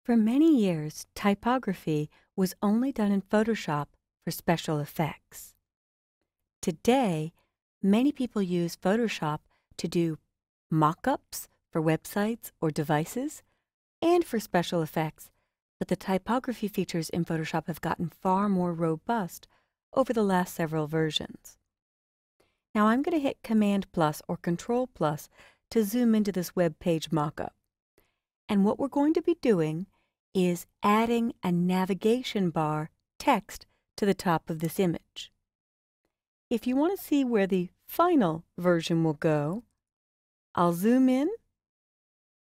For many years, typography was only done in Photoshop for special effects. Today, many people use Photoshop to do mock-ups for websites or devices and for special effects, but the typography features in Photoshop have gotten far more robust over the last several versions. Now I'm going to hit Command plus or Control plus to zoom into this web page mock-up. And what we're going to be doing is adding a navigation bar text to the top of this image. If you want to see where the final version will go, I'll zoom in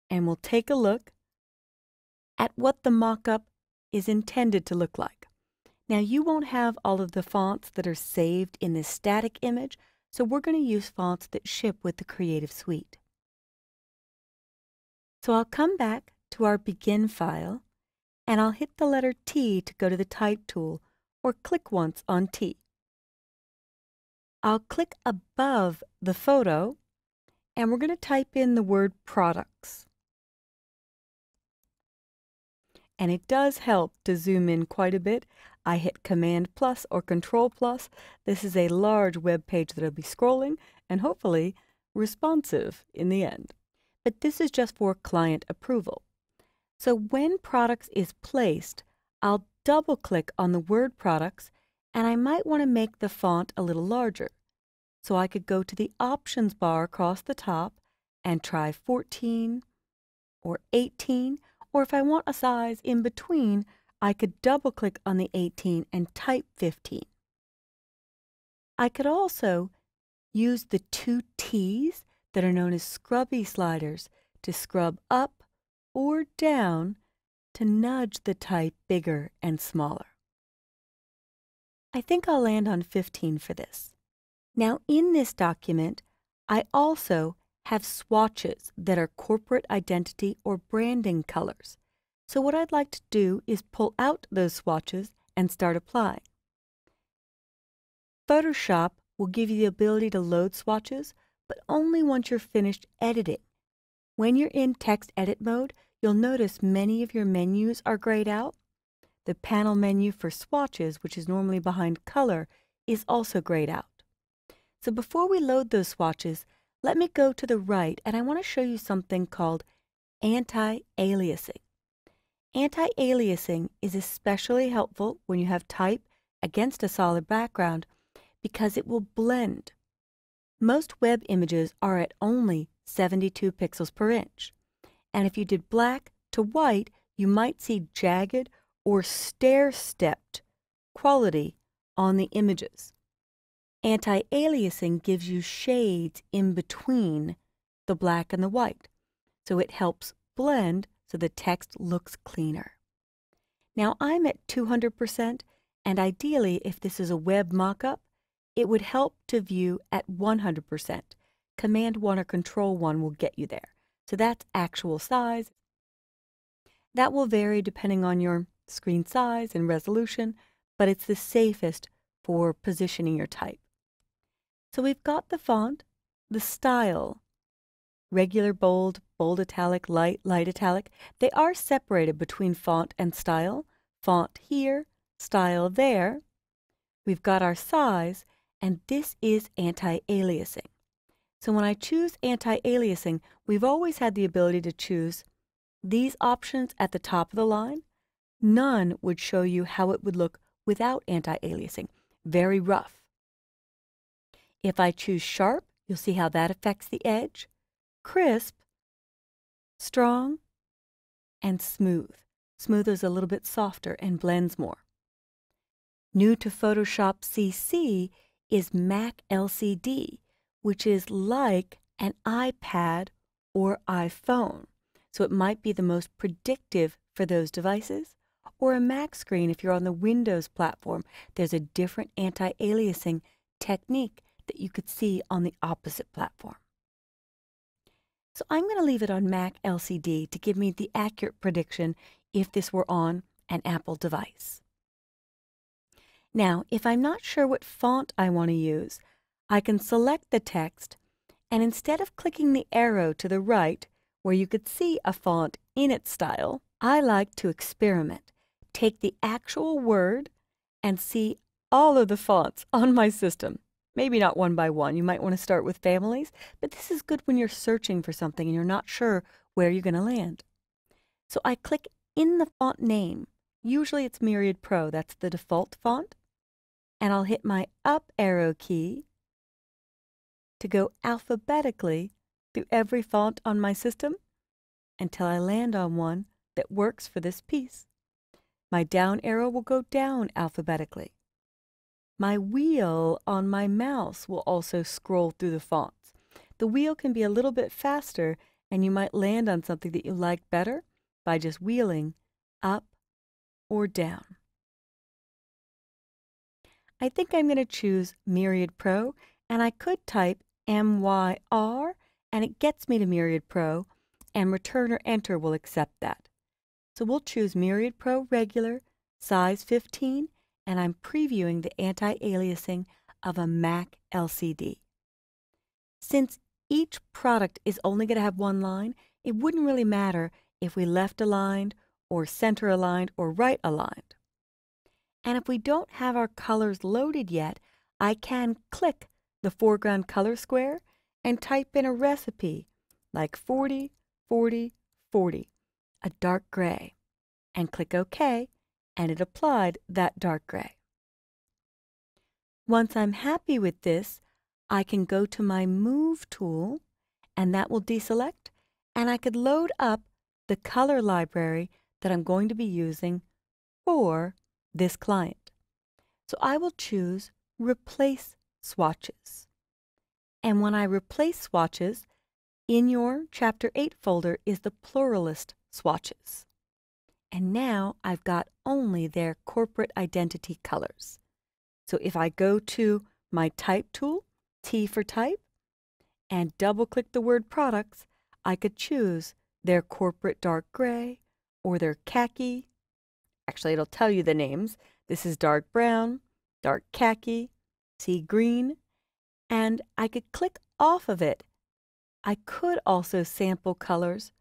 and we'll take a look at what the mock-up is intended to look like. Now you won't have all of the fonts that are saved in this static image, so we're going to use fonts that ship with the Creative Suite. So I'll come back to our Begin file, and I'll hit the letter T to go to the Type tool, or click once on T. I'll click above the photo, and we're going to type in the word Products. And it does help to zoom in quite a bit. I hit Command plus or Control plus. This is a large web page that I'll be scrolling and hopefully responsive in the end. But this is just for client approval. So when Products is placed, I'll double click on the word Products, and I might want to make the font a little larger. So I could go to the options bar across the top and try 14 or 18, or if I want a size in between, I could double click on the 18 and type 15. I could also use the two T's that are known as scrubby sliders to scrub up or down to nudge the type bigger and smaller. I think I'll land on 15 for this. Now in this document, I also have swatches that are corporate identity or branding colors. So what I'd like to do is pull out those swatches and start applying. Photoshop will give you the ability to load swatches, but only once you're finished editing. When you're in text edit mode, you'll notice many of your menus are grayed out. The panel menu for swatches, which is normally behind color, is also grayed out. So before we load those swatches, let me go to the right, and I want to show you something called anti-aliasing. Anti-aliasing is especially helpful when you have type against a solid background because it will blend. Most web images are at only 72 pixels per inch, and if you did black to white, you might see jagged or stair-stepped quality on the images. Anti-aliasing gives you shades in between the black and the white, so it helps blend so the text looks cleaner. Now I'm at 200%, and ideally, if this is a web mockup, it would help to view at 100%. Command 1 or Control 1 will get you there. So that's actual size. That will vary depending on your screen size and resolution, but it's the safest for positioning your type. So we've got the font, the style, regular bold, bold italic, light, light italic. They are separated between font and style. Font here, style there. We've got our size, and this is anti-aliasing. So when I choose anti-aliasing, we've always had the ability to choose these options at the top of the line. None would show you how it would look without anti-aliasing. Very rough. If I choose sharp, you'll see how that affects the edge. Crisp, strong, and smooth. Smooth is a little bit softer and blends more. New to Photoshop CC is Mac LCD, which is like an iPad or iPhone. So it might be the most predictive for those devices. Or a Mac screen if you're on the Windows platform. There's a different anti-aliasing technique that you could see on the opposite platform. So I'm going to leave it on Mac LCD to give me the accurate prediction if this were on an Apple device. Now, if I'm not sure what font I want to use, I can select the text, and instead of clicking the arrow to the right, where you could see a font in its style, I like to experiment. Take the actual word and see all of the fonts on my system. Maybe not one by one. You might want to start with families, but this is good when you're searching for something and you're not sure where you're going to land. So I click in the font name. Usually it's Myriad Pro. That's the default font. And I'll hit my up arrow key to go alphabetically through every font on my system until I land on one that works for this piece. My down arrow will go down alphabetically. My wheel on my mouse will also scroll through the fonts. The wheel can be a little bit faster, and you might land on something that you like better by just wheeling up or down. I think I'm going to choose Myriad Pro, and I could type MYR, and it gets me to Myriad Pro, and return or enter will accept that. So we'll choose Myriad Pro Regular, size 15, and I'm previewing the anti-aliasing of a Mac LCD. Since each product is only going to have one line, it wouldn't really matter if we left aligned or center aligned or right aligned. And if we don't have our colors loaded yet, I can click the foreground color square and type in a recipe like 40, 40, 40, a dark gray, and click OK, and it applied that dark gray. Once I'm happy with this, I can go to my Move tool, and that will deselect, and I could load up the color library that I'm going to be using for this client. So I will choose Replace Swatches. And when I replace swatches, in your Chapter 8 folder is the pluralist swatches. And now I've got only their corporate identity colors. So if I go to my Type tool, T for Type, and double-click the word Products, I could choose their corporate dark gray or their khaki. Actually, it'll tell you the names. This is dark brown, dark khaki, sea green, and I could click off of it. I could also sample colors,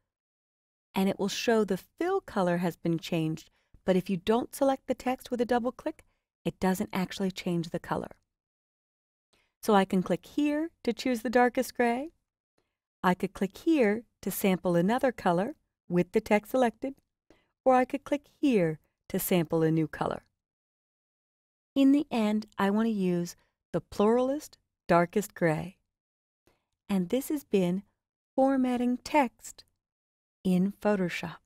and it will show the fill color has been changed, but if you don't select the text with a double click, it doesn't actually change the color. So I can click here to choose the darkest gray. I could click here to sample another color with the text selected, or I could click here to sample a new color. In the end, I want to use the pluralist darkest gray. And this has been Formatting Text in Photoshop.